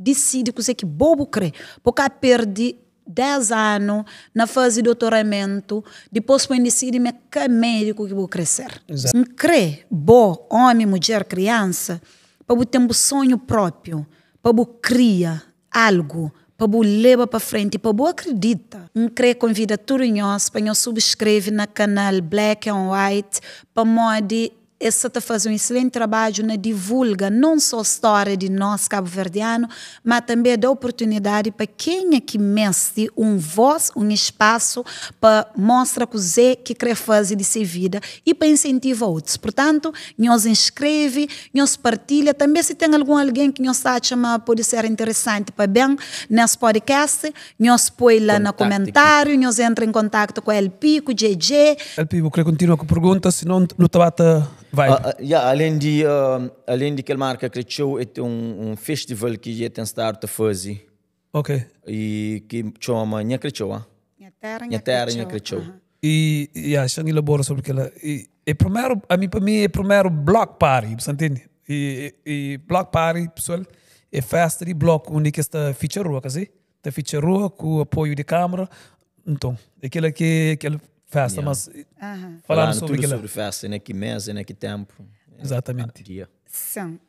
decide que bobo crê. Porque perde 10 anos na fase de doutoramento, depois põe decide que médico que vou crescer. Não crê, bom, homem, mulher, criança, para ter um sonho próprio, para criar algo, para levar para frente, para você acredita. Não crê, convida tudo nós, para nós subscrever no canal Black and White, para modo essa está fazendo um excelente trabalho na divulga não só a história de nós cabo-verdianos, mas também dá oportunidade para quem é que mexe voz, espaço para mostrar o que quer fazer de sua vida e para incentivar outros. Portanto, nós inscreve, nós partilha. Também se tem alguém que nós está a chamar pode ser interessante para bem nesse podcast, nós põe lá no comentário, nós entra em contato com o LP, com o JJ. LP, eu queria continuar com a pergunta, senão não está... além de aquela marca cresceu, é festival que já tem estado a fazer. Ok. E que chama Nha Cresceu. Nha Terra cresceu. E a gente elabora sobre aquela. E primeiro, para mim, é primeiro block party, você entende? E block party, pessoal, é festa de bloco onde que está ficha rua, quer dizer? Está ficha rua com o apoio de câmara. Então, aquela festa, mas falando sobre festa, né? Que mês, né? Que tempo. Exatamente. Dia. Sim.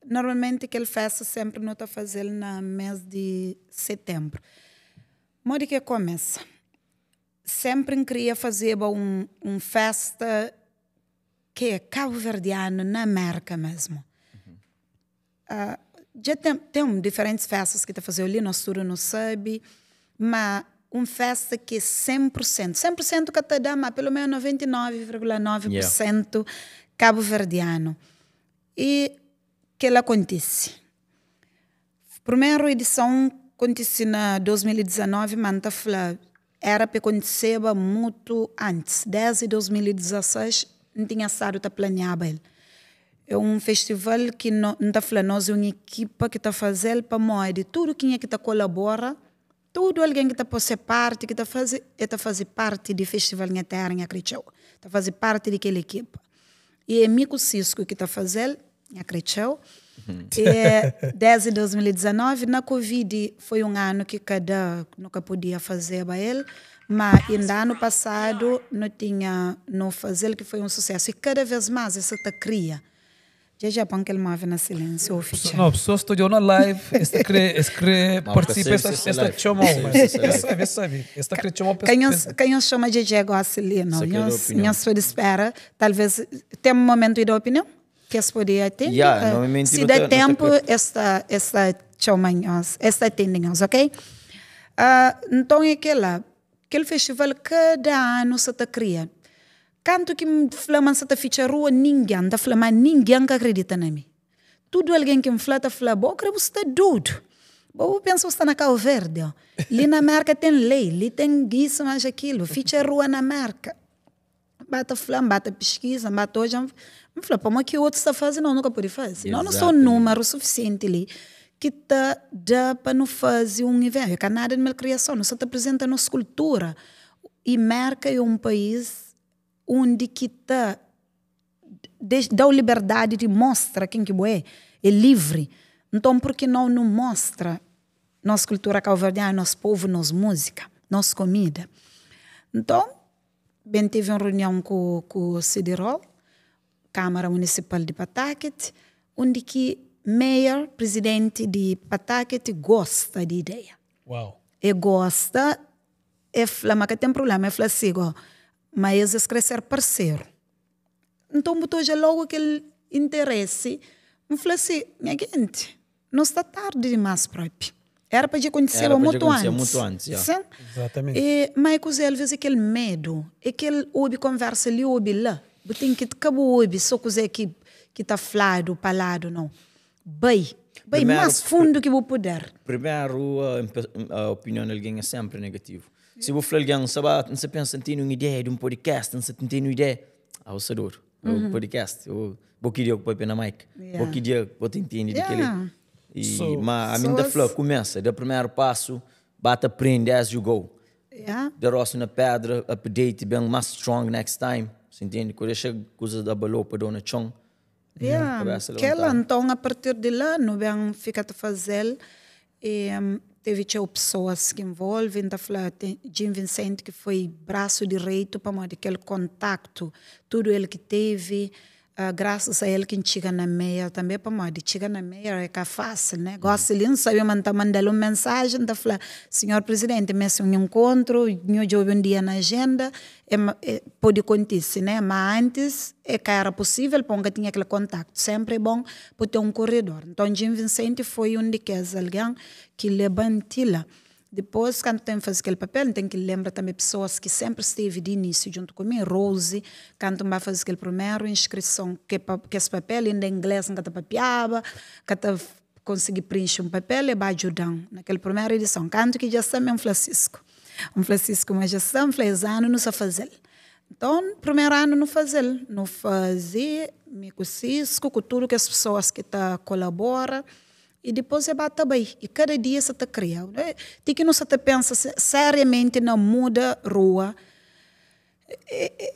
Normalmente aquela festa sempre não está fazendo no mês de setembro. Modo que começa. Sempre queria fazer festa que é cabo-verdiano na América mesmo. Já tem diferentes festas que está fazendo ali, nós tudo não sabe, mas festa que é 100%. 100% que te dá, mas pelo menos 99,9% cabo-verdiano. E que ela acontece. Primeira edição aconteceu em 2019, mas era para acontecer muito antes. Desde 2016, não tinha estado a planear ele. É festival que não está falando, nós é uma equipa que está fazendo para moer tudo quem é que está colabora. Tudo alguém que está a ser parte, que está a fazer parte do Festival Nha Terra, Nha Cresceu. Está a fazer parte daquela equipa. E é Mico Cisco que está a fazer, Nha Cresceu. E desde 2019, na Covid, foi ano que nunca podia fazer para ele, mas ainda ano passado não fazer, que foi sucesso. E cada vez mais essa está cria. Já põe aquele móvel na silêncio oficial. Não, pessoas estão na live, esta participa, esta chamou, mas sabe, esta chamou quem chama de Diego ali, não, nós só espera, talvez, tem momento de opinião que se poderia ter, se der tempo, esta chama nós, esta atende nós, ok? Então é aquele festival cada ano se está criando. Canto que flama se tá ficha rua, ninguém tá flama, ninguém que acredita na mim. Tudo alguém que me flata flama, bom, creio que você está doido. Bom, eu penso que você está na Cabo Verde. Ali na América tem lei, ali tem isso, mais aquilo. Ficha rua na América. Bata flama, bata pesquisa, bata hoje. Me fala, para que o outro está fazendo, não, nunca pode fazer. Não sou número suficiente ali que dá para não fazer evento. Que nada de malcriação, não se te apresenta nossa cultura. E América é país onde que dá liberdade de mostrar quem que é livre. Então, por que não mostra nossa cultura cabo-verdiana, nosso povo, nossa música, nossa comida? Então, bem, tive uma reunião com o Cidirol, Câmara Municipal de Pataquete, onde que mayor, presidente de Pataquete, gosta de ideia. Uau! E gosta, mas que tem problema, fala assim, mas eles crescer parceiro. Então, botou já logo aquele interesse. Eu falei assim, minha gente, não está tarde demais próprio. Era para acontecer muito antes. Yeah. Exatamente. Mas com eles, aquele medo, aquele ouve conversa ali, ouve lá. Tem que acabou ouve, só coisa que está falado, palado, não. Bem, mais fundo que vou poder. Primeiro, a opinião de alguém é sempre negativa. Se você falar alguém, você pensa, não tem uma ideia de podcast, não tem uma ideia. Ah, você adora. O podcast. Vou querer que põe na mic. Vou querer que você entenda daquele. Mas a minha flor começa, do primeiro passo, bate aprende as you go. Da roça na pedra, update, bem mais strong next time. Você entende? Quando chega coisa da balou para dona chão, Cabeça Aquela, levantada. então, a partir de lá, não bem fica a fazer. E, teve pessoas que envolvem, da Jim Vincent, que foi braço direito para aquele contato, tudo ele que teve, graças a ele que chega na meia, também para chega na meia é que é fácil, né? Gosta de não sabe mandar uma mensagem, da senhor presidente, mas um encontro, um dia na agenda, pode acontecer, né? Mas antes é que era possível, porque tinha aquele contato. Sempre é bom por ter um corredor. Então, Jim Vincent foi um daqueles alguém que levantou. Depois, quando tem que fazer aquele papel, tem que lembrar também pessoas que sempre esteve de início junto comigo. Rose, quando vai fazer aquele primeiro inscrição, que esse papel ainda em inglês, não está papiava, que está conseguir preencher um papel e vai ajudar naquela primeira edição. Quando que já está um Francisco, mas já está esse ano não sabe fazer. Então, primeiro ano não fazia, me com Cisco, com tudo que as pessoas que colaboram. E depois você bate bem. E cada dia você está criando. Tem que não se pensa seriamente na muda rua.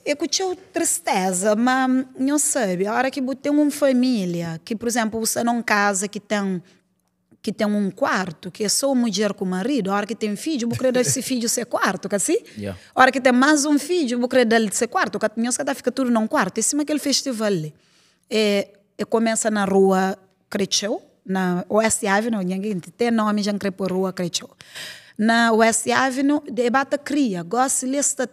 É que eu tristeza, mas não sabe. A hora que você tem uma família, que, por exemplo, você não casa que tem um quarto, que é só mulher com marido, a hora que tem filho, você quer esse filho ser quarto, assim? Yeah. A hora que tem mais um filho, você quer ser quarto, porque nós fica tudo num quarto. Esse é aquele festival. Começa na rua Cresceu, na West Avenue, ninguém tem nome, já creio por rua Cresceu. Na West Avenue, debate cria, gosta de está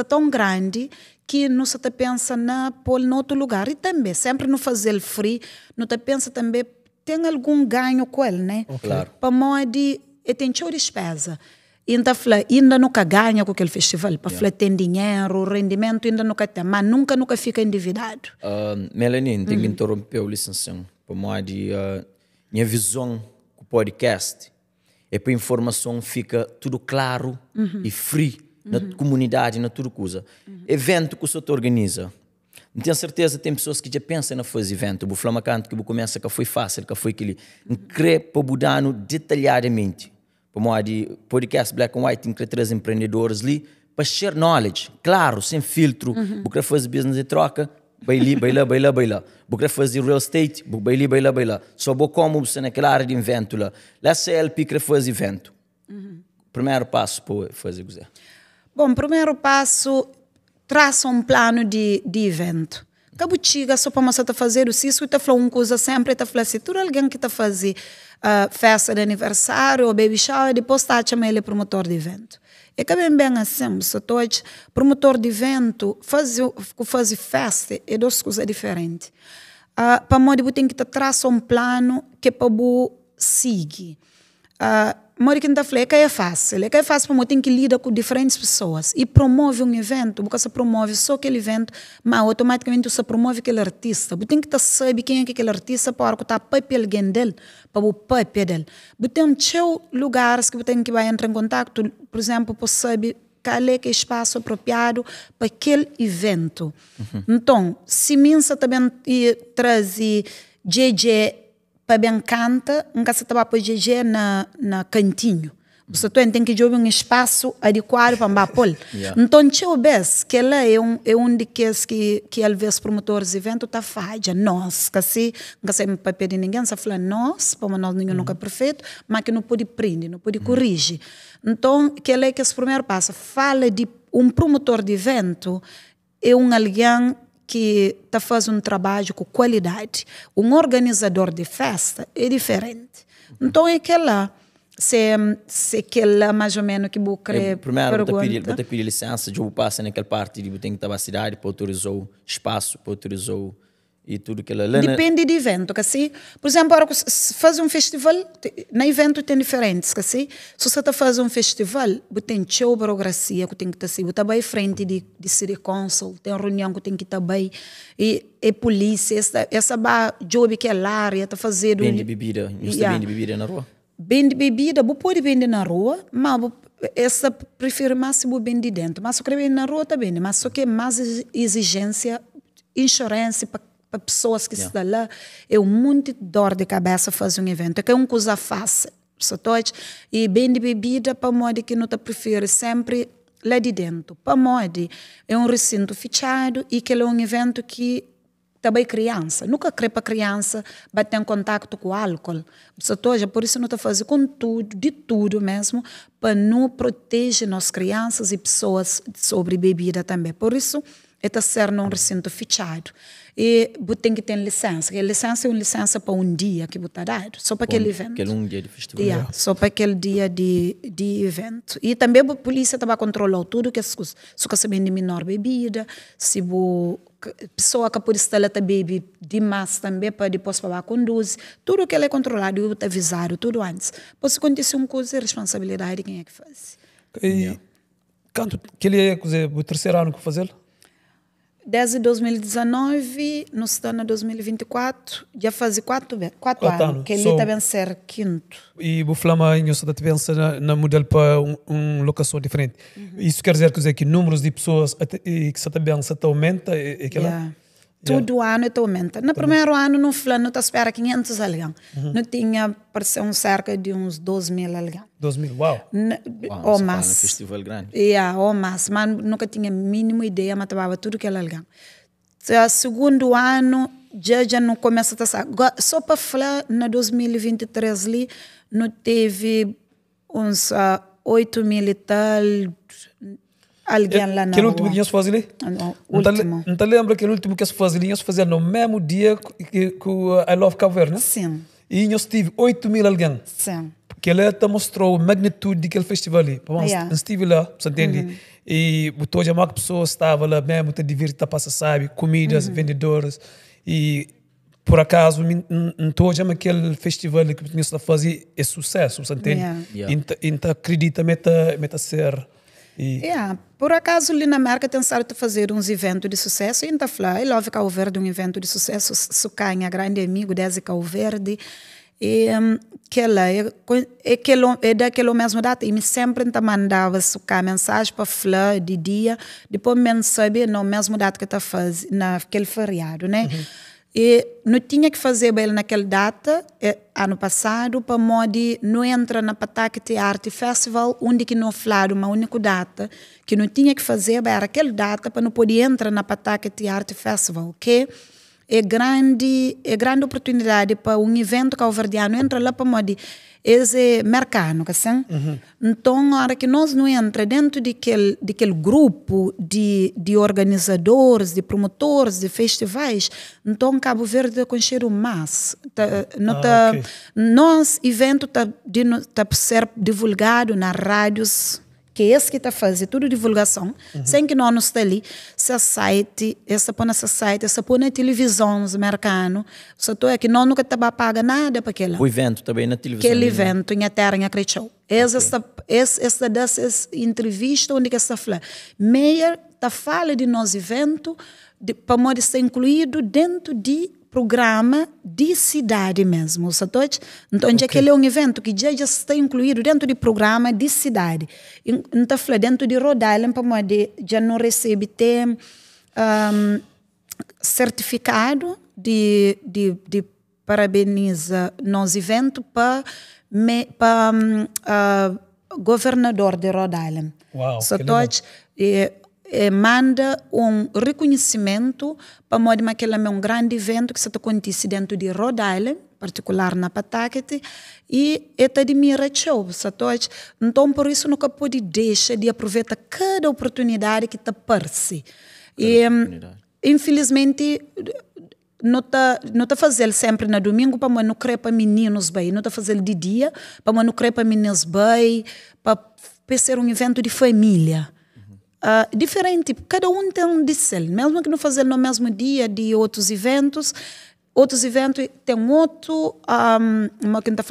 tão grande que não se pensa na pôr em outro lugar. E também, sempre no fazer free, não te pensa também, tem algum ganho com ele, né? Claro. Para modo de, tem show de despesa. Ainda nunca ganha com aquele festival. Para falar, tem dinheiro, rendimento ainda nunca tem, mas nunca fica endividado. Melanie, tem que interromper a licença. Para modo de, minha visão com o podcast é para a informação fica tudo claro e free na comunidade, na tudo coisa. Evento que o senhor organiza, não tenho certeza, tem pessoas que já pensam na fazer evento. O flamacanto que começa que foi fácil, que foi aquele. Crê para mudar detalhadamente. Para modo de podcast Black and White, tem que 3 empreendedores ali para share knowledge, claro, sem filtro. Porque fazer business de troca, baila. Porque fazer real estate, baila. Só vou como você naquela área de evento lá. Lá se LP quer fazer evento. Primeiro passo para fazer o que Bom, primeiro passo, traça um plano de evento. Cabo chega só para você fazer o Cisco, está falando uma coisa sempre, está falando assim, tudo alguém que está fazendo festa de aniversário ou baby shower, depois está chamando ele promotor de evento. É que bem assim, se todos promotor de evento fazer festa é 2 coisas diferentes. Para modo você tem que traçar um plano que para você seguir. Mori que não é fácil para você tem que lidar com diferentes pessoas e promove um evento, porque você promove só aquele evento, mas automaticamente você promove aquele artista. Você tem que saber quem é aquele artista para que papi alguém dele, para o papi dele. Você tem lugares que você tem que entrar em contato, por exemplo, para saber qual é o espaço apropriado para aquele evento. Então, se minha também trazer JJ para bem canta, nunca se estava para GG na cantinho. Você tem que ter um espaço adequado para pôr. Então, eu vejo que ela é um daqueles que às vezes promotores de evento está falha. Nós, que assim, nunca se para pedir ninguém, se fala nós, para nós ninguém nunca é perfeito, mas que não pode prender, não pode corrigir. Então, que ela é que esse primeiro passo. Fala de um promotor de evento, é alguém que está fazendo um trabalho com qualidade. Um organizador de festa é diferente. Então, é que lá, se aquela mais ou menos que vou querer primeiro, vou pedir licença, eu passo naquela parte de tem que estar a cidade para autorizar o espaço, para autorizar e tudo que ela... Depende do evento, que assim, por exemplo, para fazer um festival, no evento tem diferentes, que assim, se você está fazendo um festival, você tem show burocracia que tem que estar assim, você está bem frente de City Council, tem reunião que tem que estar bem, e polícia, essa job que é lá, área, está fazendo... Bem de bebida, bem de bebida na rua? Bem de bebida, você pode vender na rua, mas essa prefiro mais se você vender dentro, mas se você vender na rua também, mas só que é mais exigência, insurância para pessoas que estão lá, é muito dor de cabeça fazer um evento, é que é uma coisa fácil, e bem de bebida, para modo que não te prefere sempre lá de dentro, para modo é um recinto fechado e que é um evento que também criança. Nunca crepa criança bater em contato com o álcool. Por isso não está fazendo com tudo, de tudo mesmo, para não proteger nossas crianças e pessoas sobre bebida também. Por isso, está ser num recinto fechado. E você tem que ter licença. E a licença é uma licença para um dia que você está dado, só para aquele evento. Aquele um dia de festival. Só para aquele dia de evento. E também a polícia estava controlando tudo, que se você de menor bebida, se a pessoa que pode estar lá bebe demais também, para depois para conduzir, tudo que ele é controlado, eu te avisaram, tudo antes. Pode acontecer uma coisa, a responsabilidade de quem é que faz. E quanto que ele é o terceiro ano que fazer? Desde 2019, no ano de 2024, já faz 4 anos, que ele está a ser quinto. E o Flama está a pensar na modelo para uma locação diferente. Isso quer dizer que números de pessoas que se aumenta? Todo ano aumenta. No primeiro ano, no Flama, não espera 500 alguém. Não tinha, parece cerca de uns 2.000 alguém. 2.000, uau! Ou mais. Um festival grande. Ou mais. Mas nunca tinha a mínima ideia, mas estava tudo que era alguém. Segundo ano, já não começa a estar. Só para falar, na 2023 ali, não teve uns 8.000 e tal alguém lá na aquele último que nós fazíamos ali? Não te lembra aquele último que nós fazíamos? Nós fazíamos no mesmo dia que o I Love Cabo Verde, né? Sim. E nós tive 8.000 alguém. Sim. Que ele te mostrou a magnitude daquele festival ali. Nós estive lá, você entende? E toda a pessoa estava lá mesmo, te divertir, passa, sabe? Comidas, vendedores. E por acaso, toda aquele festival que nós fazíamos é sucesso, você entende? Então acredita, meta ser. Por acaso ali na marca tem certo de fazer uns eventos de sucesso e então fala, ele ouve Cabo Verde um evento de sucesso, Sucanha, grande amigo desde Cabo Verde e que ela é daquela mesma data e me sempre mandava Sucar mensagem para falar de dia, depois me saber na mesma data que está fazendo naquele feriado, né? E não tinha que fazer bem naquela data, ano passado, para modo não entra na Pataque Arte Festival, onde que não falaram uma única data, que não tinha que fazer bem era aquela data para não poder entrar na Pataque Arte Festival, que é grande oportunidade para um evento calverdiano entrar lá para modo esse mercado, assim. Então, na hora que nós não entramos dentro daquele grupo de organizadores, de promotores, de festivais, então Cabo Verde com cheiro mais. Nosso evento está ser divulgado nas rádios, que é esse que está fazendo tudo divulgação, sem que nós não estamos ali, essa põe na televisão americana, só é que nós nunca estamos a pagar nada para aquela. O evento também na televisão. Aquele evento em terra, em acreditou. Essa dessas entrevistas onde que está falando, meia está fala de nosso evento, para modo ser incluído dentro de programa de cidade mesmo, então aquele é um evento que já está incluído dentro do programa de cidade. Então dentro de Rhode Island para já não recebe ter certificado de parabeniza nosso evento para governador de Rhode Island. Uau, manda um reconhecimento para modo que aquele é um grande evento que se acontece dentro de Rhode Island, particular na Pawtucket, e é admira show, então por isso nunca pode deixar de aproveitar cada oportunidade que te aparece. E infelizmente não está fazendo sempre no domingo para não criar para meninos bem, não está fazendo de dia para não criar para meninos bem, para ser um evento de família. Diferente, cada um tem um de si, mesmo que não fazer no mesmo dia de outros eventos tem outro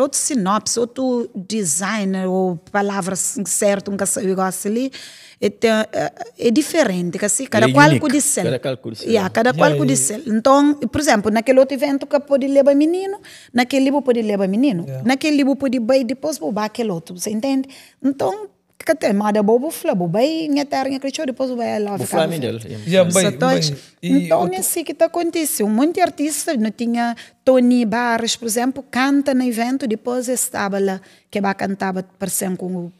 outro sinopse, outro designer ou palavras certas, um negócio ali é diferente, assim, cada qual com de si. Cada qual com de si. Então, por exemplo, naquele outro evento que pode levar menino, naquele livro pode levar menino, naquele livro pode ir depois para aquele outro, você entende? Então que tem moda bobo fla bobo aí minha terra minha cresceu depois vai lá O Flamengo dele. então é assim que está acontecendo. Muitos artistas não tinha Tony Barros, por exemplo, canta no evento, depois estava lá, que vai cantar parecendo com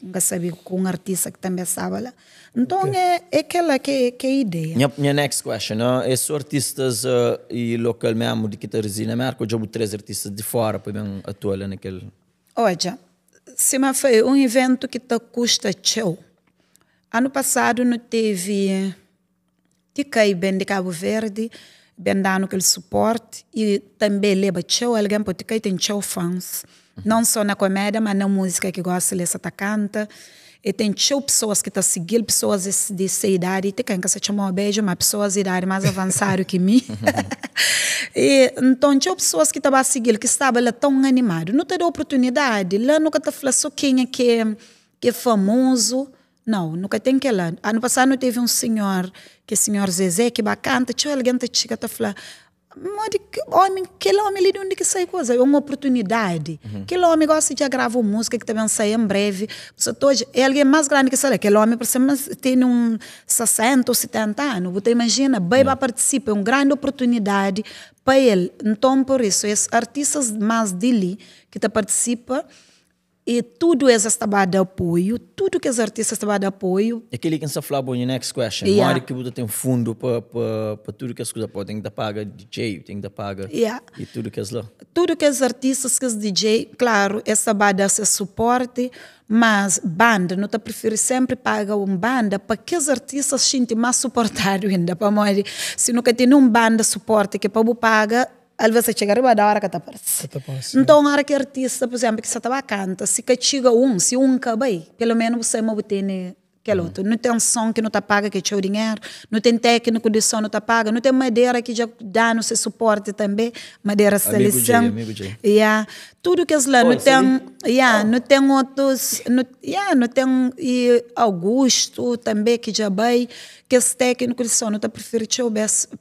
um artista que também estava lá. Então é aquela que é a ideia. Minha next question, esses artistas e local mesmo de que está residindo na América, eu já 3 artistas de fora para bem atuar naquele. Olha, se foi um evento que te custa show. Ano passado não teve que cai bem de Cabo Verde, bem dando aquele suporte e também leva show, alguém pode cair tem show fãs, não só na comédia, mas na música que gosta de essa canta. E tem show pessoas que estão seguindo, pessoas de essa idade, tem quem que se chama beijo, mas pessoas de idade mais avançada que mim. E, então, tinha pessoas que estavam a seguir, que estavam lá tão animados. Não te deu oportunidade. Lá nunca te falou só quem é que é famoso. Não, nunca tem que lá. Ano passado não teve um senhor, que é o senhor Zezé, que bacana. Tinha alguém que chega a falar, aquele homem ali de onde que sai coisa? É uma oportunidade. Aquele homem gosta de gravar música que também sai em breve. É alguém mais grande que ele. Aquele homem, por exemplo, tem 60 ou 70 anos. Você imagina, bem para participar. É uma grande oportunidade para ele. Então, por isso, esses artistas mais dele que participam, e tudo isso está de apoio, tudo que os artistas estão de apoio. Aquele que você falou na next question, Yeah. que você tem fundo para tudo que as coisas podem, tem que pagar DJ, tem que pagar e tudo que é lá. Tudo que os artistas, que os DJ, claro, essa banda esse suporte, mas banda, não te prefiro sempre pagar uma banda para que os artistas se sentem mais suportados ainda, para morrer. Se nunca tem uma banda suporte que para pagar, às vezes chega a da hora que está aparecendo. Então, a hora que artista, por exemplo, que você estava canta, se que chega se acaba pelo menos você não tem aquele outro. Não tem som que não te paga, que é o dinheiro, não tem técnico de som, não te paga, não tem madeira que já dá no seu suporte também, madeira seleção. Amigo J. Yeah. Tudo que é lá, não tem, não tem outros, não tem Augusto também, que já vai, que esse técnico de som, não te prefere que eu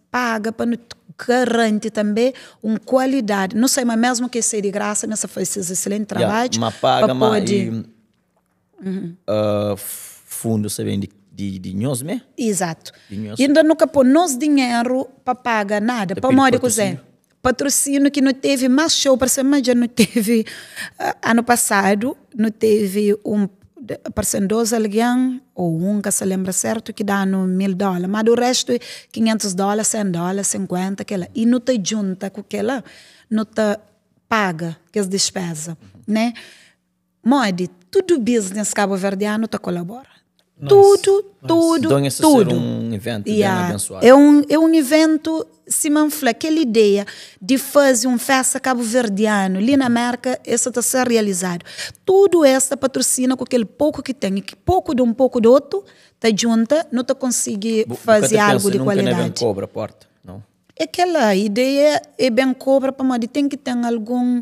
paga para não garante também uma qualidade. Não sei, mas mesmo que seja de graça, nessa faz esse excelente trabalho. Mas paga, mas fundo, sabe, de nós mesmo? Exato. E ainda nunca pôr nosso dinheiro para pagar nada, para morrer coisa. Patrocínio que não teve mais show, para ser mais já não teve ano passado, não teve parecendo 2 alguém, ou que se lembra certo, que dá no $1.000, mas do resto $500, $100, 50, aquela. E não te junta com aquela, não te paga que as despesas, né? Mode, tudo business cabo-verdiano te colabora. Nice. Tudo. Ser um evento bem abençoado. É um evento, se me fala, aquela ideia de fazer uma festa cabo-verdiano ali na América, isso está a ser realizado. Tudo essa patrocina com aquele pouco que tem, e que pouco de um pouco do outro, te junta, não te consegue fazer algo de qualidade. Não é bem cobra a porta, não? Aquela ideia é bem cobra, para tem que ter algum...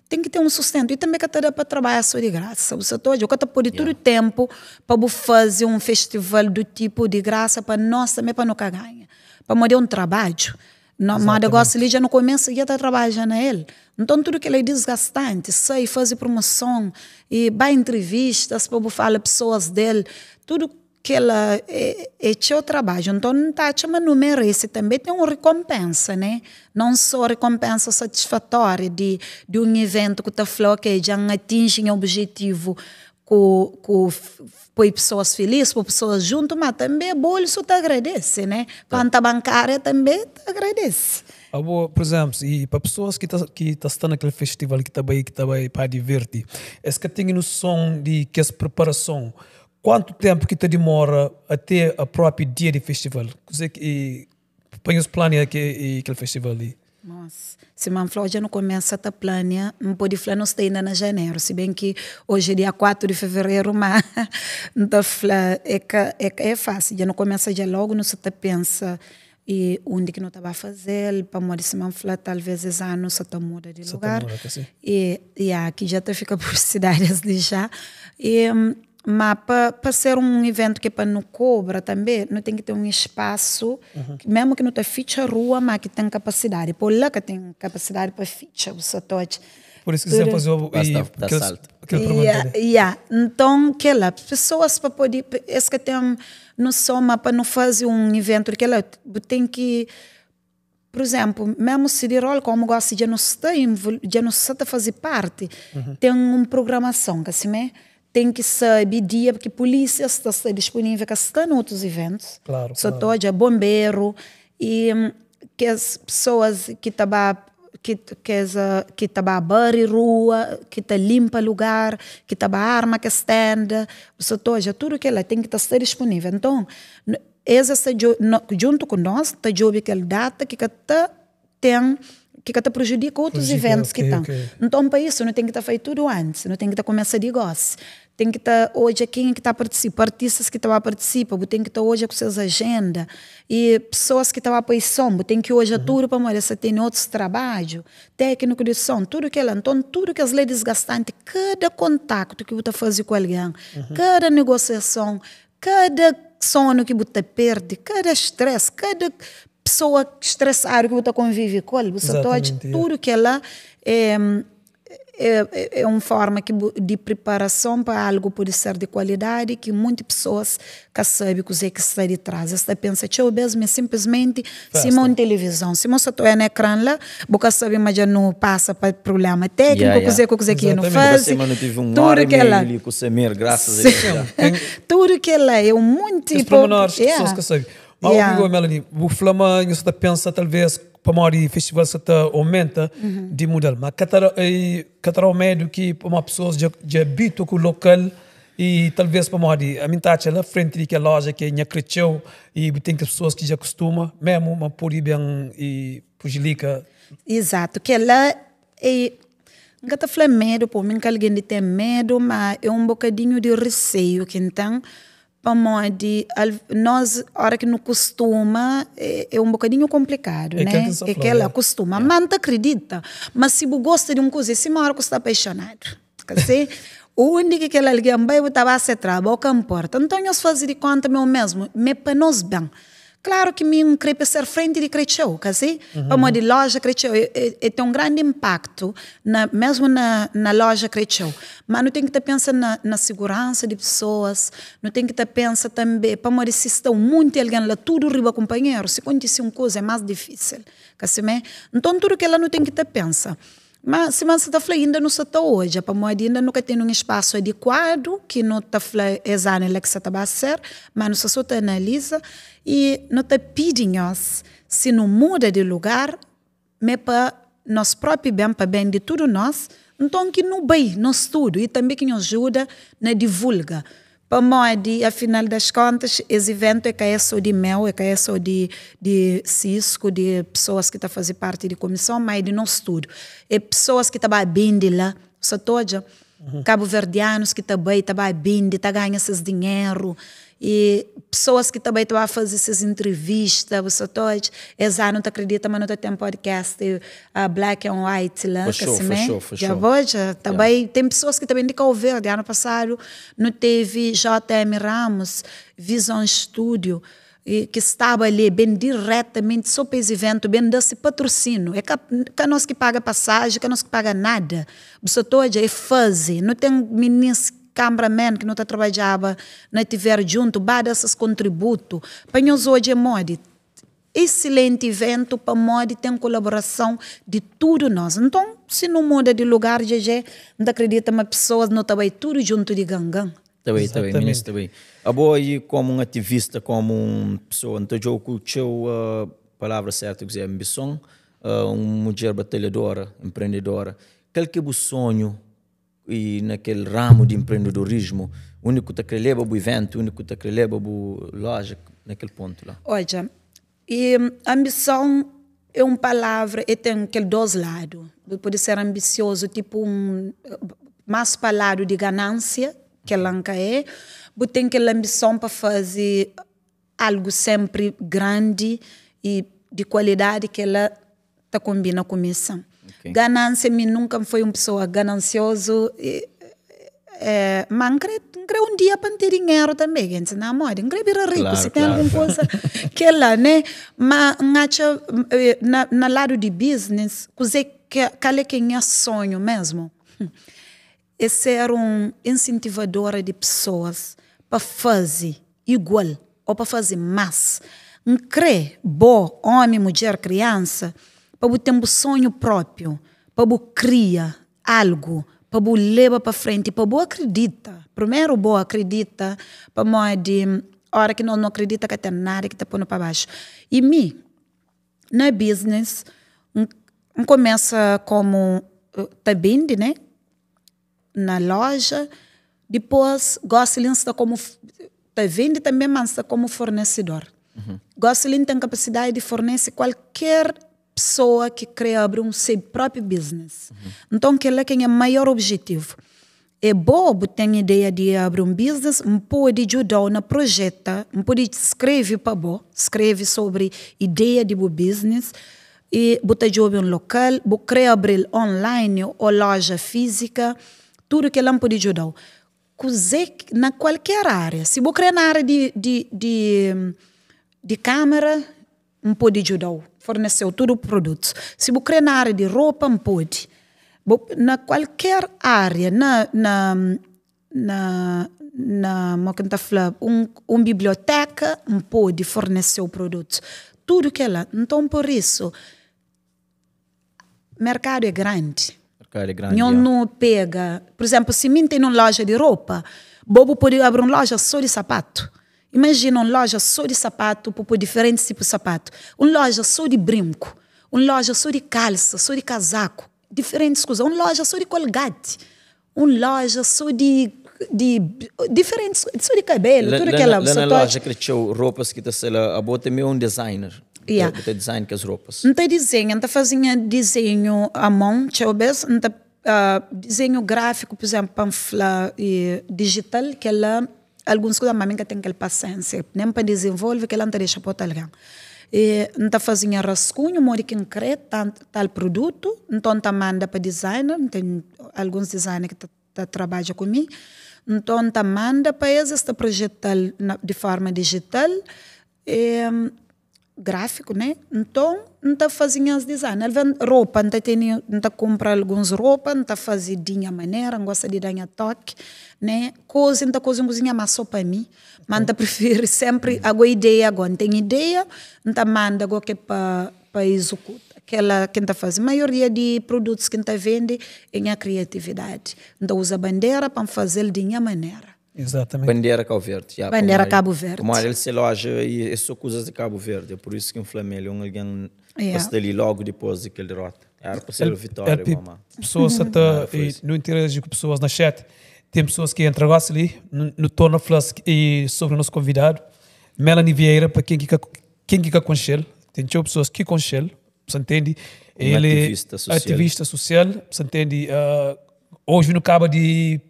Tem que ter um sustento. E também que dá para trabalhar só de graça. Você pode todo o tempo para fazer um festival do tipo de graça para nós também, para nunca ganhar. Para morrer um trabalho. Mas o negócio ali já não começa e já está trabalhando nele. Então, tudo que ele é desgastante, sai fazer promoção, e vai entrevistas para falar pessoas dele, tudo que ela é seu trabalho. Então, não está chamando não merece, também tem uma recompensa, né? Não só recompensa satisfatória de um evento que está falando que já atinge o objetivo para pessoas felizes, para pessoas juntas, mas também o bolso te agradece, né? Conta bancária também te agradece. Por exemplo, e para pessoas que estão naquele festival, que está bem para divertir, é que tem noção de que essa preparação, quanto tempo que te demora até a próprio dia de festival? Você que põe os planos aquele festival ali? Nossa, se man falou já não começa a planear, não pode falar não está ainda na janeiro, se bem que hoje é dia 4 de fevereiro, mas não é fácil, já não começa já logo, não se pensa e onde que não estava a fazer, para morrer se man falar talvez esse ano se muda de lugar, e aqui já fica por cidades de já, mas para ser um evento que para não cobra também, não tem que ter um espaço, mesmo que não tenha ficha rua, mas que tem capacidade. Por lá que tem capacidade para ficha, você pode. Por isso que você faz aquele programa dele. Então, pessoas para poder, esse que tem não soma para não fazer um evento, porque ela tem que, por exemplo, mesmo se de rol como gosta de não estar fazer parte, tem uma programação, que assim, tem que saber dia porque a polícia está disponível que está em outros eventos. Claro. Só todo é bombeiro e que as pessoas que estava a barrer rua, que está limpa lugar, que estava arma que estende, tudo que ela tem que estar disponível. Então, essa junto com nós, está job aquela data que prejudica outros eventos que estão. Então, para isso, não tem que estar feito tudo antes, não tem que estar começando de negócio. Tem que estar hoje quem que está participando, artistas que estão a participar, tem que estar hoje com suas agendas e pessoas que estão a apoiar som, tem que hoje tudo para morrer, se tem outros trabalhos, técnico de som, tudo que ela, então tudo que as leis desgastantes, cada contato que você faz com alguém, cada negociação, cada sono que você perde, cada estresse, cada pessoa estressada que você convive com ela, tudo que ela é uma forma de preparação para algo pode ser de qualidade que muitas pessoas que sabem que está de trás. Você pensa, eu mesmo simplesmente se uma televisão, se você está no ecrã lá, você sabe, mas já não passa para problema técnico, coisa que não faz. Semana tive hora e meia com o Semir, graças a Deus. Tudo que ela é muito... Os pormenores, pessoas que sabem. Mas, Melanie, o Flamengo, você pensa talvez para o festival se aumenta de modelo, mas cada um meio que uma pessoa já habita com o local e talvez para a minha taxa lá frente que a loja que já cresceu e tem que pessoas que já costumam mesmo mas por bem e pujilica. Exato, que ela é nunca tá falando medo, por mim que alguém tem medo, mas é um bocadinho de receio que então nós, a hora que não costuma, é um bocadinho complicado, né? É que ela costuma. Mas não acredita. Mas se você gosta de uma coisa, se uma hora que está apaixonado, o único que ela alguém vai botar a ser trabalho, que importa. Então, nós fazemos de conta mesmo, mas para nós bem. Claro que mim queria ser frente de cresceu, assim? Para de loja cresceu, tem um grande impacto, mesmo na loja cresceu. Mas não tem que estar pensando na segurança de pessoas, não tem que estar pensando também, para se estão muito alguém lá, tudo riba companheiro, se acontecer uma coisa é mais difícil, assim? Então tudo que ela não tem que estar pensando. Mas se você está falando, ainda não está hoje, para moda ainda nunca tem um espaço adequado, que não está falando exame que você está a ser, mas não só está analisa e não está pedindo se não muda de lugar, mas para nós próprios bem, para bem de tudo nós, então que não bem, nós tudo, e também que nos ajuda na divulga. Para moda, afinal das contas, esse evento é só de mel, é só de Cisco, de pessoas que estão fazendo parte da comissão, mas de nós tudo. É pessoas que estão bem de lá, só todos, cabo-verdianos que estão bem, estão ganhando esses dinheiro, e pessoas que também estão a fazer essas entrevistas, você todos, não acredita, mas não tem podcast, a Black and White lá, for já vou, também tem pessoas que também de Cabo Verde, ano passado não teve JM Ramos, Vision Studio, que estava ali bem diretamente só para esse evento, bem desse patrocínio. É que nós que paga passagem, que nós que paga nada. Você todos é fazer, não tem meninos cameraman que não está trabalhando, não tiver junto, bada esses contributos. Para nós hoje é moda. Excelente evento para moda, tem colaboração de tudo nós. Então, se não muda de lugar, não acredita, mas pessoas não estão tudo junto de gangan. Está bem, ministro, está bem. A boa aí como um ativista, como uma pessoa, não estou com a palavra certa, que é ambição, uma mulher batalhadora, empreendedora. Qual que é o sonho e naquele ramo de empreendedorismo, o único que leva o evento, o único que leva a loja, naquele ponto lá? Olha, e ambição é uma palavra e tem aqueles dois lados. Pode ser ambicioso, tipo mais para o lado de ganância, que ela não é, mas tem aquela ambição para fazer algo sempre grande e de qualidade que ela está combina com a missão. Okay. Ganância, mim nunca foi uma pessoa ganancioso, mas não creio um dia para ter dinheiro também, gente, na moda, não creio virar rico, se tem alguma coisa que ela, né? Mas na lado de business, qual é que é sonho mesmo? É ser incentivadora de pessoas para fazer igual ou para fazer mais. Crer, bom, homem, mulher, criança, para ter um sonho próprio, para criar algo, para levar para frente, para acredita. Primeiro, acredita, para modo hora que não acredita que tem nada que está pondo para baixo. E na business, começa como tá vende, né? Na loja, depois Gosselin está como tá vende também, mas está como fornecedor. Gosselin tem capacidade de fornecer qualquer pessoa que quer abrir seu próprio business. Então, aquele é o maior objetivo. É bom ter ideia de abrir um business, pode ajudar na projeto, pode escrever para escreve sobre ideia de business, e botar job um local, querer abrir online ou loja física, tudo que ela pode ajudar. Na qualquer área. Se você quer na área de câmera, pode ajudar. Fornecer todo o produto. Se você quer na área de roupa, pode. Na qualquer área, biblioteca, pode fornecer o produto. Tudo que ela. Então, por isso, mercado é grande. Não pega. Por exemplo, se mim tem uma loja de roupa, bobo pode abrir uma loja só de sapato. Imagina uma loja só de sapato, por diferentes tipos de sapato. Uma loja só de brinco. Uma loja só de calça, só de casaco. Diferentes coisas. Uma loja só de colgate. Uma loja só de diferentes, só de cabelo. Tudo aquela. Na loja que tinha roupas que está a bota é um designer. Yeah. Você design com as roupas. Não tem desenho, não fazia desenho à mão, não tem desenho gráfico, por exemplo, panfla digital, que ela, alguns coisas a mim que tem aquela paciência, nem para desenvolver, que ela não deixa para alguém. Não está fazendo rascunho, modo que concreto, tal produto, então está manda para designer, tem alguns designers que trabalham comigo, então está manda para eles, está projetado de forma digital, gráfico, né? Então, não está fazendo as design. Ele vende roupa, não está compra algumas roupas, não está fazendo de maneira, não gosta de dar toque, né? Coisa, não está cozinhar mais só para mim, mas não prefere sempre agora ideia, agora não tem ideia, não está manda agora que para executar. Aquela que está fazendo, a maioria de produtos que está vende é a criatividade. Então, usa bandeira para fazer de maneira. Exatamente. Bandeira Cabo Verde. Yeah, bandeira Cabo Verde. Como ele se loja e é só coisas de Cabo Verde. É por isso que um Flamengo alguém está ali logo depois daquele derrota. Era para ser a vitória. Pessoas não interagem com pessoas na chat. Tem pessoas que entram ali no torno e sobre o nosso convidado. Melanie Vieira, para quem que com ele. Tem pessoas que com ele. Você entende? Ele é ativista social. Você entende? Hoje não acaba de...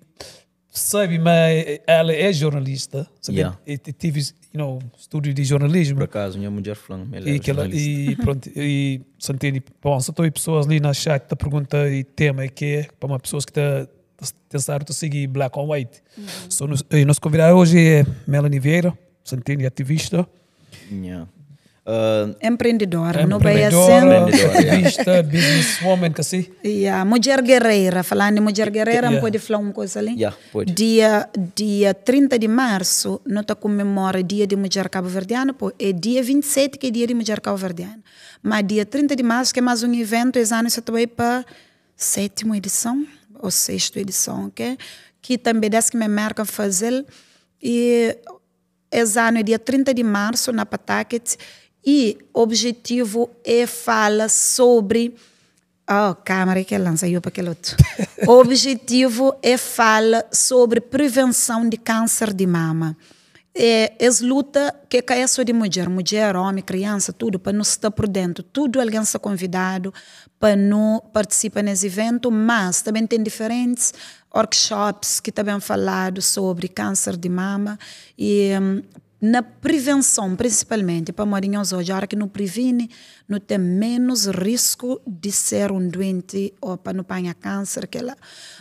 Sabe, mas ela é jornalista. Yeah. Tive, estúdio de jornalismo. Por acaso, minha mulher falou que ela é jornalista. E pronto, e você entende? Bom, só estou aí pessoas ali na chat que perguntam e tema que é para uma pessoa que está tentando seguir black and white. So, nosso convidado hoje é Melanie Vieira, você entende? Ativista. Yeah. Empreendedora, não vai ser ativista, businesswoman, que assim. Mulher guerreira, falando de mulher guerreira, pode falar uma coisa ali? Pode. Dia 30 de março, nós comemora Dia de Mulher Cabo-Verdiana, é dia 27 que é Dia de Mulher Cabo-Verdiana. Mas dia 30 de março, que é mais um evento, esse ano você vai para a 7ª edição, ou 6ª edição, ok? Que também desde que me marca fazer, e esse ano é dia 30 de março, na Pataquete. E o objetivo é falar sobre... câmera que lança eu para aquele outro. O objetivo é falar sobre prevenção de câncer de mama. É luta que é só de mulher, homem, criança, tudo, para não estar por dentro. Tudo alguém está convidado para não participar nesse evento, mas também tem diferentes workshops que também falado sobre câncer de mama e... na prevenção, principalmente, para morinhos hoje, a hora que não previne, não tem menos risco de ser um doente ou para não apanhar câncer.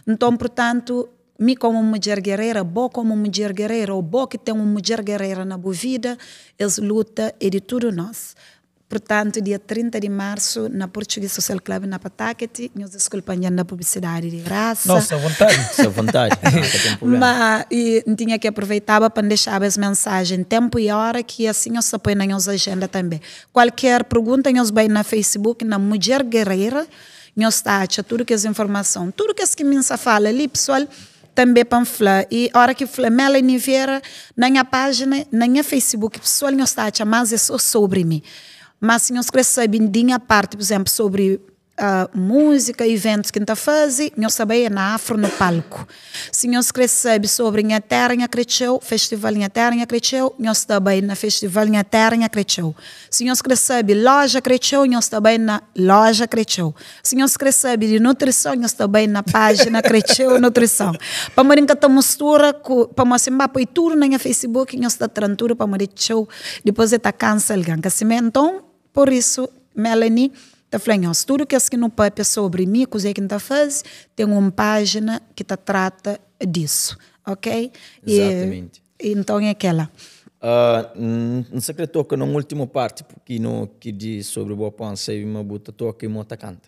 Então, portanto, me como mulher guerreira, como mulher guerreira, ou que tem uma mulher guerreira na boa vida, essa luta é de tudo nós. Portanto, dia 30 de março, na Portuguese Social Club, na Pataquete, nós desculpamos a publicidade de graça. Nossa, à vontade. À vontade. Não tem problema. Mas tinha que aproveitar para deixar as mensagens tempo e hora, que assim nós apoiamos na nossa agenda também. Qualquer pergunta, nós vai na Facebook, na Mulher Guerreira, nós tacha tudo que é informação, tudo que me fala ali, pessoal, também para falar. E a hora que fala Melanie Vieira, na minha página, na minha Facebook, pessoal, nós tacha, mas é só sobre mim. Mas se nós queremos saber a parte, por exemplo, sobre música, eventos que a gente faz, nós sabemos na Afro no palco. Se nós queremos saber sobre a Terra em Cresceu, Festival em Terra em Cresceu, nós também na Festival em Terra em Cresceu. Se nós queremos saber Loja Cresceu, nós também na Loja Cresceu. Se nós queremos saber de nutrição, nós também na página Cresceu Nutrição. Para morrer que mistura, para nós apoiar tudo na Facebook, nós está trantura para morrer show, depois está cancelado. Então, por isso, Melanie, está falando, tudo que não pode sobre mim, coisa que a gente faz, tem uma página que trata disso, ok? Exatamente. Então é aquela. Não sei que toca na última parte, porque não que diz sobre o Bopão, sei uma buta toca e mota canta.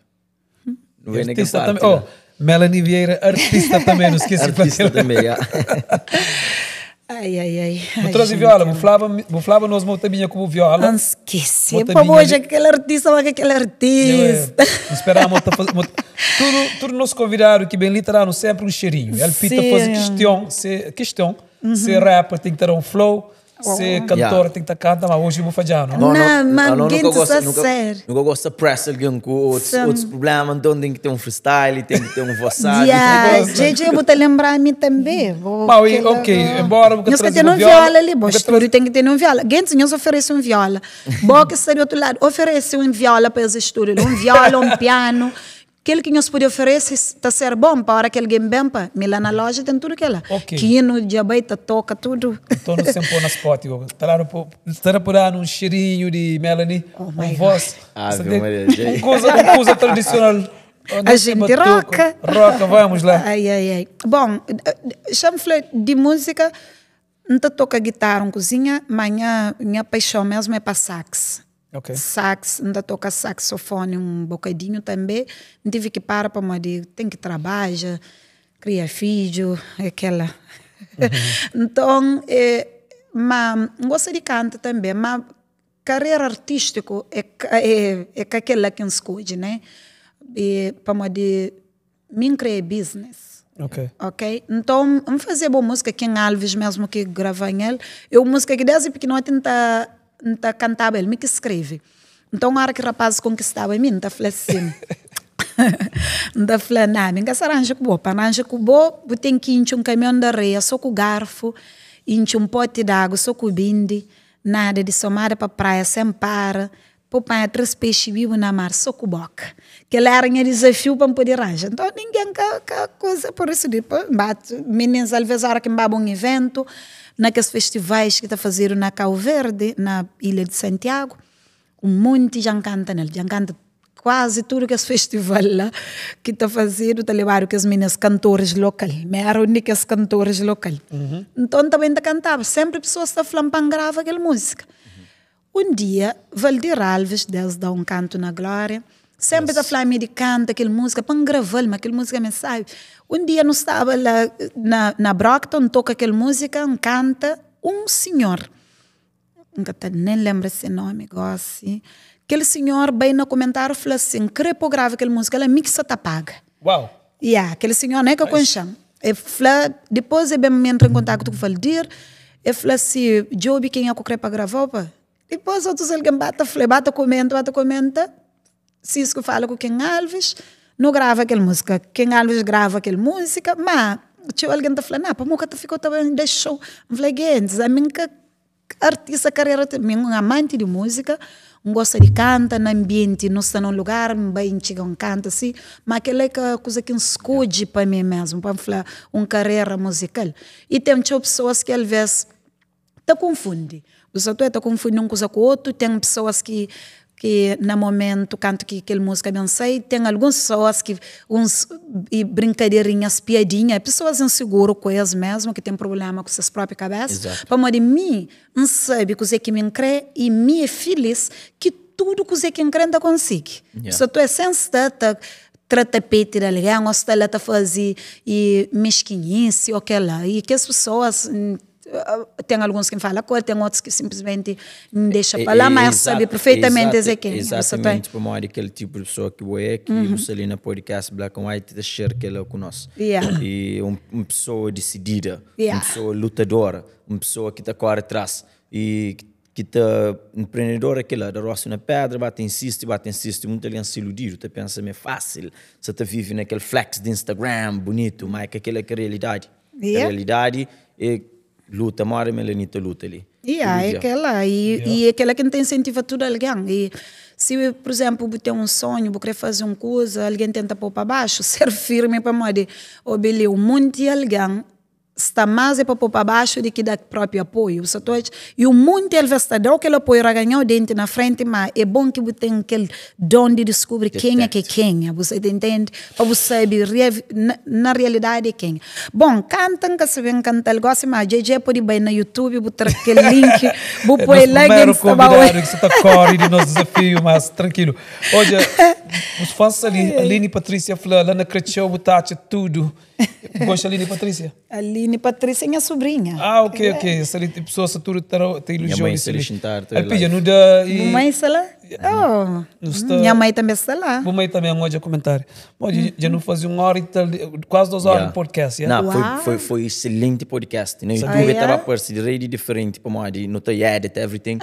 Não é Artista parte, também. Oh, Melanie Vieira, artista também, não esqueci. Artista também, Ai. Eu trouxe viola, buflava nós também como viola. Não esqueci. Para hoje aquele artista, mas aquele artista. Esperamos tudo nos convidaram que bem literal sempre um cheirinho. Ele pita fazer questão, se rapper tem que ter um flow, se cantor tem que ter canta, mas hoje eu vou fazer, não? Não, ninguém está sério. Nunca gosta de press alguém com outros problemas, então tem que ter um freestyle, tem que ter um voçado. JJ, eu vou te lembrar a mim também. Ok, embora eu trazer um viola ali, bom, estúdio tem que ter um viola. Gente, nós oferece um viola. Bom, que está do outro lado, oferece um viola para os estúdios, um viola, um piano. Aquele que nós podemos oferecer está ser bom para a hora que alguém vem para me lá na loja tem tudo aquilo. Quino, diabeita, toca tudo. Estou no sempre na spot. Estará por dar um cheirinho de Melanie, uma voz. Uma coisa tradicional. A gente roca. Roca, vamos lá. Ai. Bom, chamo de música, não toca guitarra, cozinha, mas minha paixão mesmo é para sax. Okay. Sax, ainda toca saxofone um bocadinho também. Não tive que parar para me tem que trabalhar, criar filho, aquela. Então, mas gosto de cantar também, mas carreira artística é aquela que escolhe, né? Para me criar business. Ok? Então, vamos fazer boa música, King Alves mesmo que grava em ele. Eu música que desde pequeno tenta cantava ele, me que escreve. Então, a hora que o rapaz conquistava em mim, não falei assim. Não falei nada, ninguém se arranja com boa. Para arranjar com boa, tem que encher um caminhão de areia, só com garfo, encher um pote d'água, só com bindi, nada de somada para a praia, sem para. Põe 3 peixes vivos na mar, só com boca. Que ele era um desafio para poder arranjar. Então, ninguém quer coisa, por isso, depois, meninas, às vezes, a hora que baba um evento, naqueles festivais que está fazendo na Cabo Verde, na Ilha de Santiago, um monte já canta nele, já canta quase tudo que é festival lá que está fazendo, está levando que as meninas cantores locais, mas eram únicas cantores locais. Então também está cantava, sempre pessoas estão falando para gravar aquela música. Um dia, Valdir Alves, Deus dá um canto na glória, sempre está falando de canta aquela música, para gravar, mas aquela música me sabe. Um dia nós estava lá na Brockton, toca aquela música, canta um senhor, nem lembro esse nome, assim. Aquele senhor, bem no comentário, falou assim, querer pôr grave aquela música, ela mixa tá paga. Uau! Aquele senhor, não é que eu conheço. Depois ele me entrou em contato com o Valdir, ele falou assim, Joby, quem é que eu queria para gravar? Depois outros alguém bata comenta, se isso que fala com King Alves, não grava aquela música. King Alves grava aquela música, mas tinha alguém que falou, não, para mim que ficou também deixou. Eu falei, a minha artista, carreira, um amante de música, gosta de cantar no ambiente, não está num lugar, bem chega canta assim, mas aquela é a coisa que escolhe para mim mesmo, para falar uma carreira musical. E tem pessoas que às vezes te confundem. Você está confundindo uma coisa com outra, tem pessoas que no momento canto que aquela música bem sei, tem algumas pessoas que e brincadeirinhas, piadinhas, pessoas inseguras com elas mesmo, que têm problema com suas próprias cabeças. Para mim, não sabe o que me crê e me é feliz que tudo que você quer consegue. Yeah. Tu é sensato, trata pete de alguém, ou se ela está fazendo mesquinhice ou aquela. E que as pessoas... tem alguns que falam coisa, tem outros que simplesmente deixam para lá, mas sabe perfeitamente quem. Exatamente, para mim, aquele tipo de pessoa que é, que você ali na podcast Black and White, deixar que ela conosco. E uma pessoa decidida, uma pessoa lutadora, uma pessoa que está corre atrás e que está empreendedora, aquela da roça na pedra, insiste, muita gente se iludir, tu pensa é fácil, você está vivendo naquele flex de Instagram, bonito, mas que aquela é a realidade. A realidade é luta, mora Melanita luta ali. É aquela. E aquela que não tem incentivo a tudo alguém. E se, por exemplo, eu tenho um sonho, eu querer fazer uma coisa, alguém tenta pôr para baixo, ser firme para modo de o mundo de alguém está mais para pôr para baixo do que dar próprio apoio. E o mundo ele está dando aquele apoio para ganhar o dente na frente, mas é bom que você tenha aquele dom de descobrir quem é. Você entende? Para você saber na realidade quem. Bom, cantam que sabem cantar, gosta, mas JJ pode ir na YouTube, botar aquele link, vou pôr lá e convidado que você está correndo de nosso desafio, mas tranquilo. Hoje, os fãs ali, Aline Patrícia falou, lá na Cretchou, botaste tudo. Gosta da Aline Patrícia? Aline Patrícia é minha sobrinha. Ok. Essa pessoa se tudo tem ilusão. Minha mãe se licentar. Mãe está lá? Minha mãe também está lá. Minha mãe também hoje a comentário. Já não fazia uma hora e tal, quase 2 horas de podcast. Não, foi excelente podcast. No YouTube estava parecido, rede diferente para mim, não tem edit, everything.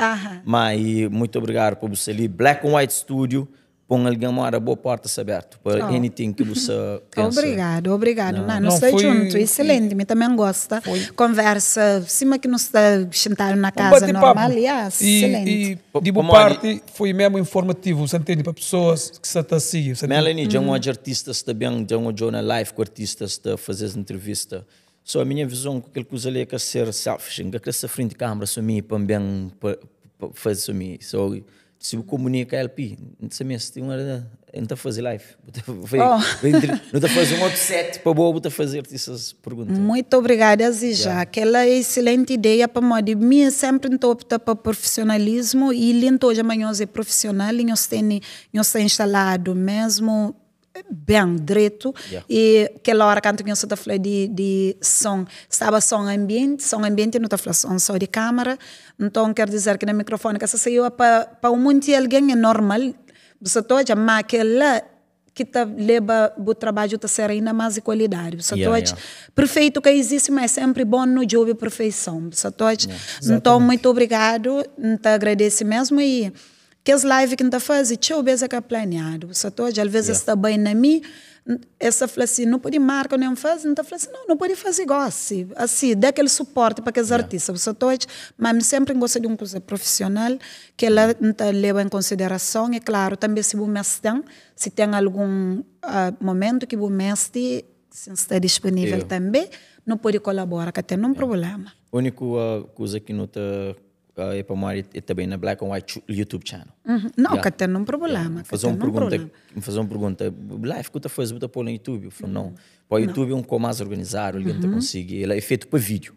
Mas muito obrigado por você ali. Black and White Studio. Põe alguém uma boa porta aberta para anything que você pensa. Obrigado. Não está junto, excelente. Me também gosta. Conversa, cima que não está sentado na casa normal. Excelente. E de boa parte, foi mesmo informativo, você entende? Para pessoas que você está a seguir. Melanie, já um artistas também, já um jornal live com artistas a fazer as entrevistas. Só a minha visão, aquela coisa ali é que ser selfish, que é frente à câmera, também para fazer isso. Se eu comunico a LP, não sei se não está a fazer live. Não está a fazer um outro set para boa fazer essas perguntas. Muito obrigada, Zija. Aquela excelente ideia para mim. Sempre estou para profissionalismo e lento hoje amanhã é profissional e eu estou instalado mesmo bem direito. E aquela hora quando eu estava falando de som, estava som ambiente não está falando som só de câmera. Então quer dizer que no microfone que saiu para um monte de alguém é normal. Você toda mas aquela que leva o trabalho a ser ainda mais de qualidade. Perfeito que existe, mas é sempre bom no jogo de perfeição. Então muito obrigado, te agradeço mesmo e que as lives que a gente faz, eu vejo que é planeado. Às vezes está bem na mim, essa fala assim, não pode marcar, não faz, então fala assim, não pode fazer igual assim, dá aquele suporte para aqueles artistas. Mas sempre gosto de uma coisa profissional, que ela leva em consideração, é claro, também se se tem algum momento que o mestre está disponível também, não pode colaborar, que tem um problema. A única coisa que não está é para mim é também na Black and White YouTube channel. Não, que tem um problema. Fazer uma pergunta, live que você faz, você pôr no YouTube? Eu falo, não. Para o YouTube é um pouco mais organizado, ele não consegue. Ele é feito para vídeo.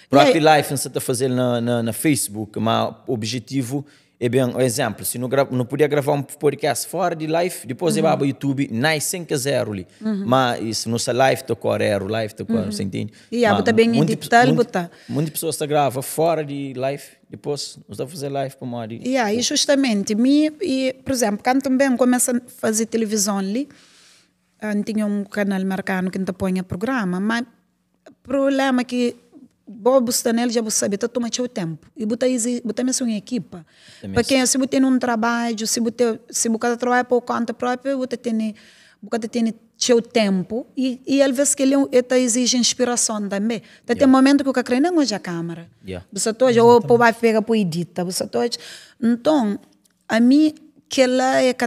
Próprio live você está fazendo na Facebook, mas o objetivo é bem, um exemplo, se não podia gravar um podcast fora de live, depois eu vou para o YouTube, sem que zero ali. Mas se nossa live tocou live tocou, você entende? Está bem editado, muitas pessoas estão gravando fora de live, depois nós estamos a fazer live para uma e justamente, por exemplo, quando também começa a fazer televisão ali, tinha um canal americano que não põe programa, mas o problema é que você nele já você sabe, toma seu tempo e botar mesmo em equipa, porque se você tem um trabalho, se você trabalha por conta própria, você tem seu tempo e às vezes que ele exige inspiração também. Tem momento que o cara não usa a câmera, você toja ou vai pegar para edita, você toja. Então a mim que ela é que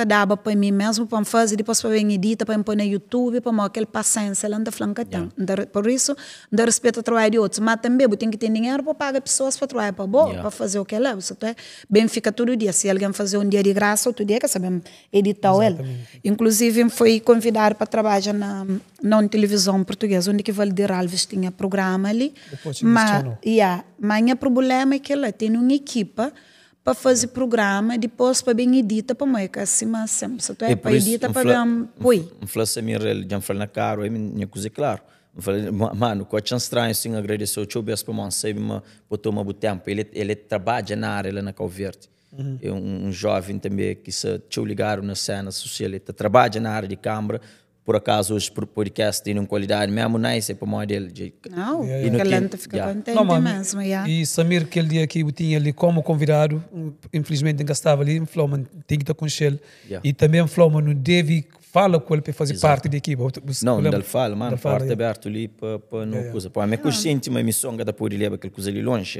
dava para mim mesmo para fazer depois para vir edita para pôr no YouTube para mostrar aquele paciência lá da flanca tem. Por isso não respeito o trabalho de outros, mas também tem que ter dinheiro para pagar pessoas para trabalhar para fazer o que ela você tá bem fica todo dia se alguém fazer um dia de graça outro dia que sabemos editar ela. Inclusive foi convidado para trabalhar na televisão portuguesa onde que Valdir Alves tinha programa ali, mas o problema é que ela tem uma equipa para fazer programa, depois para bem edita para mãe, que assim, mas sempre, se tu é para edita para bem, põe. Falei assim, já falei na cara, minha coisa é claro. Falei, mano, com a chance estranha, assim, agradeceu, eu bem para mim, sabe, por tomar o tempo, ele trabalha na área, ele na Cabo Verde. É jovem também que se ligaram na cena social, ele trabalha na área de câmara. Por acaso, os podcasts têm uma qualidade mesmo nice para mim dele. Não, que lenta fica contente mesmo. E Samir, aquele dia que eu tinha ali como convidado, infelizmente não estava ali, falou, man, tem que estar com ele. E também falou, man, não deve falar com ele para fazer parte da equipe. Não, ele fala, mano, parte aberta ali para não coisa. Para mim, coisa íntima, a missão da poder levar aquela coisa ali longe.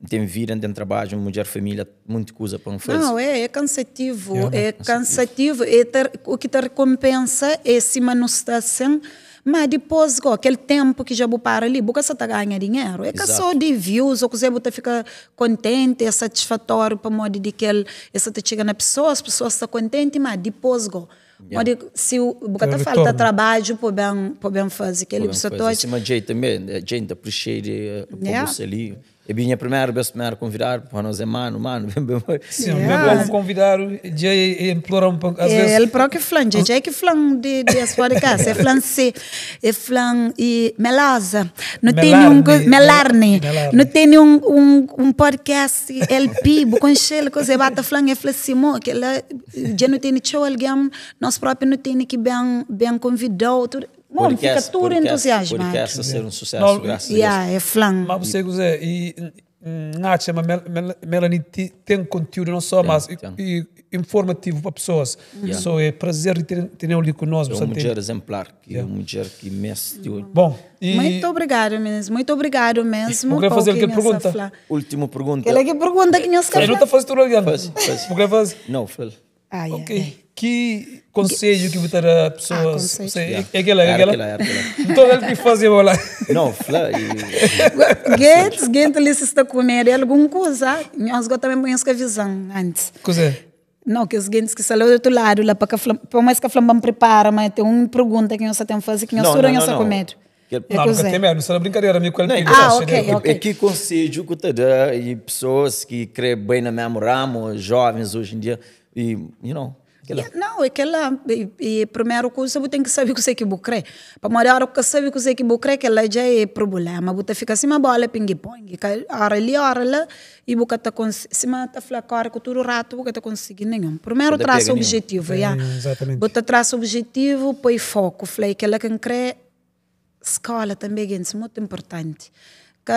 Tem vida, tem trabalho, mulher, família, muita coisa para fazer. Não, é cansativo. É cansativo. O que te recompensa é se manustação, mas depois, aquele tempo que já vou para ali, você está ganhando dinheiro. É que só de views, ou que você fica contente, é satisfatório para modo de que essa te chega na pessoa, as pessoas estão contentes, mas depois, se você falta trabalho, podem fazer aquele episódio. Sim, mas gente também, gente aprecia o ali. É minha primeira vez para convidar para nós é mano. Sim, mesmo convidar, já implorar um pouco, às vezes. Ele próprio flan, já que flan de podcast, é flan C, é flan e Melosa, não tem Melarne, não tem um podcast LP, buconchelo, coisa bata flan é flassimo, que ela já não tem show alguém, nós próprios não tem que bem convidou, tudo. Bom, fica tudo entusiasmado. Podcast ser um sucesso, graças a Deus. É flan. Mas você quiser, e Nath, Melanie tem conteúdo não só, mas informativo para pessoas. So, é prazer de ter ali conosco. É uma mulher exemplar, que é uma mulher que mexe. Bom, muito obrigado mesmo. Vou querer fazer aquela pergunta. Última pergunta. Aquela pergunta que nós queremos. Não está fazendo tudo ali. Vou querer fazer. Não, Flávio. Ok. Que conselho que você dá a pessoas? É aquela. Então ele que fazia lá. Não, Flávio. Gente, ali se está comendo alguma coisa. Nós também põemos a visão antes. Coisa? Não, que os gente que saem do outro lado, lá para mais que a flama prepara, mas tem uma pergunta que nós temos que fazer, que nós estamos a comer. Não, nunca tem medo, não é brincadeira, amigo. É que conselho que te dá e pessoas que creem bem na mesmo ramo, jovens hoje em dia, e, Não, é que ela, e primeiro coisa, você tem que saber o que você quer. Para morar o que sabe o que você quer, que ela já é problema. Você fica assim, uma bola ping-pong. Hora lá, e você está conseguindo, está flacar com todo o rato, você está conseguindo nenhum. Primeiro traça o objetivo, exatamente. Você traça o objetivo, põe foco. Falei que ela quer crer, escola também é muito importante. Que,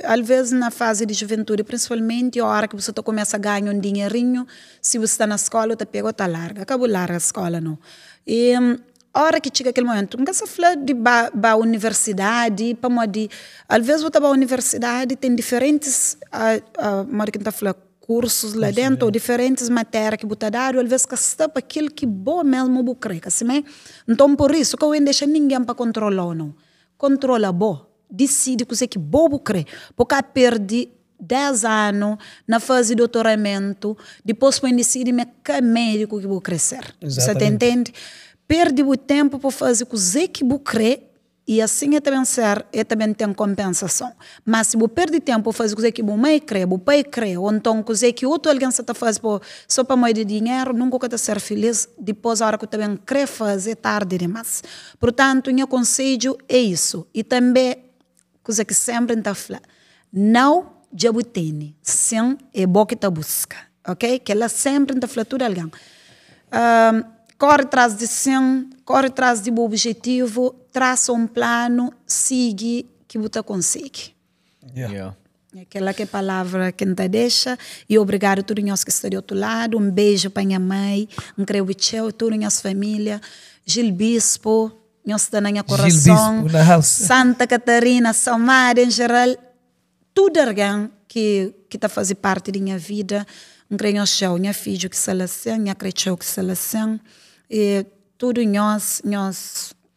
às vezes na fase de juventude, principalmente a hora que você começa a ganhar um dinheirinho, se você está na escola, você pega ou está larga, acabou larga a escola, não. E a hora que chega aquele momento, nunca se fala de a universidade, para modo às vezes você vai à universidade, tem diferentes, modo que está falando, cursos lá dentro, ou diferentes matérias que você dá, às vezes que está para aquilo que bom mesmo você crê, assim, então por isso que eu não deixo ninguém para controlar, não. Controla bom. Decide o que bobo crê, porque perde 10 anos na fase de doutoramento, depois põe decide que médico que vou crescer. Você entende? Perde o tempo para fazer o que vou crer e assim é também tem compensação. Mas se você perde tempo para fazer o que você mãe crê, o pai crê, ou então o que outro alguém está fazendo só para mais de dinheiro, nunca vai ser feliz. Depois, a hora que também crê fazer, tarde demais. Portanto, meu conselho é isso. E também coisa que sempre está falando, não já tem, sim é bom que está busca, ok? Que ela sempre está falando tudo alguém. Corre atrás de sim, corre atrás de bom objetivo, traça um plano, siga que você consegue. Aquela que é a palavra que não deixa. E obrigado a todos nós que estão do outro lado. Um beijo para minha mãe, um creio a toda a nossa família, Gil Bispo, nós estamos no coração, Santa Catarina, São Mário, em geral, tudo alguém que está fazendo parte da minha vida. Um creio show, minha filha que se lação, minha creio que se lação, e tudo nós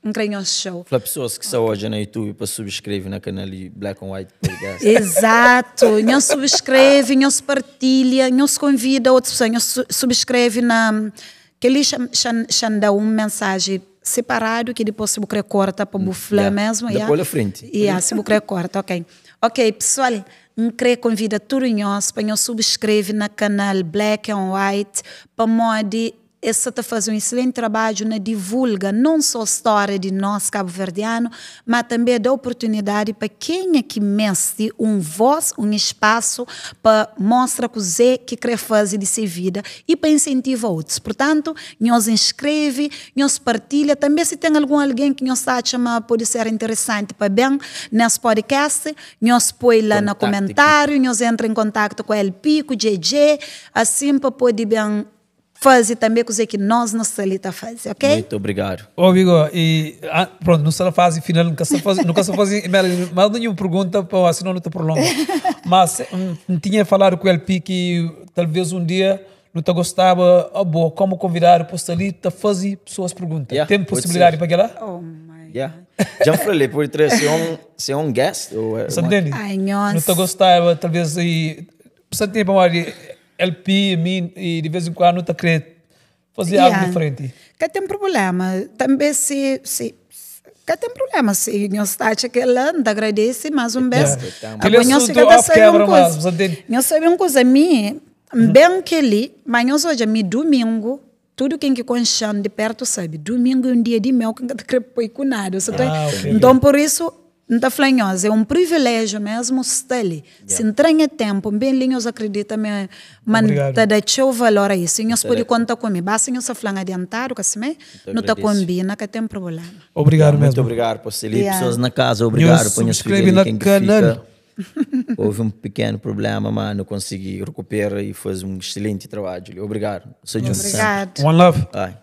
um creio show. Para pessoas que estão hoje no YouTube para subscrever no canal Black and White Podcast. Exato, nós subscreve, nós partilha, nós convida outras pessoas, nós subscreve na que ele chama uma mensagem separado que depois se você corta para buflar mesmo. Depois à frente. Se você corta, ok. Ok, pessoal, querer convida todos nós para nós subscrever na canal Black and White para modo essa está fazendo um excelente trabalho na divulga não só a história de nós cabo-verdiano, mas também dá oportunidade para quem é que mestre voz, espaço para mostrar o que quer fazer de sua vida e para incentivar outros. Portanto, nós inscreve, nós partilha, também se tem alguém que nós está a chamar pode ser interessante para bem nesse podcast, nós põe lá no comentário, nós entra em contato com o LP, com o JJ, assim para poder bem fazer também coisa que nós não salita fazer, ok? Muito obrigado. Ô, Vigo, e pronto, não será fase final, nunca se faz mais nenhuma pergunta, senão não te prolonga. Mas tinha falado com o LP que talvez um dia não te gostava, como convidar para ali a fazer pessoas perguntas. Yeah, tem possibilidade para aquela? Oh my Yeah. Já falei por trás, se é um guest ou Você entende? Ai, nossa. Não te gostava, talvez aí, você tem para LP, mim, e de vez em quando está querendo fazer algo diferente. Que tem problema. Também se que tem problema. Se nós está aquela, te agradece mais um beijo. Agora nós sabemos uma coisa, mim, bem que ali, mas nós hoje, domingo, tudo quem que conhece de perto sabe, domingo é um dia de mel que não quer pôr com nada. Então, por isso, não falando, é um privilégio mesmo estar ali. Se entranha tempo, bem linhos acredita me manda dar o valor a isso. Nós podemos contar comigo. Basta nós falar adiantado, que assim, não está combina, que tem problema. Obrigado mesmo. Muito obrigado por ser pessoas na casa. Obrigado por nos escrever na canal. Houve um pequeno problema, mas não consegui recuperar e faz um excelente trabalho. Obrigado. Obrigado. One love. Bye.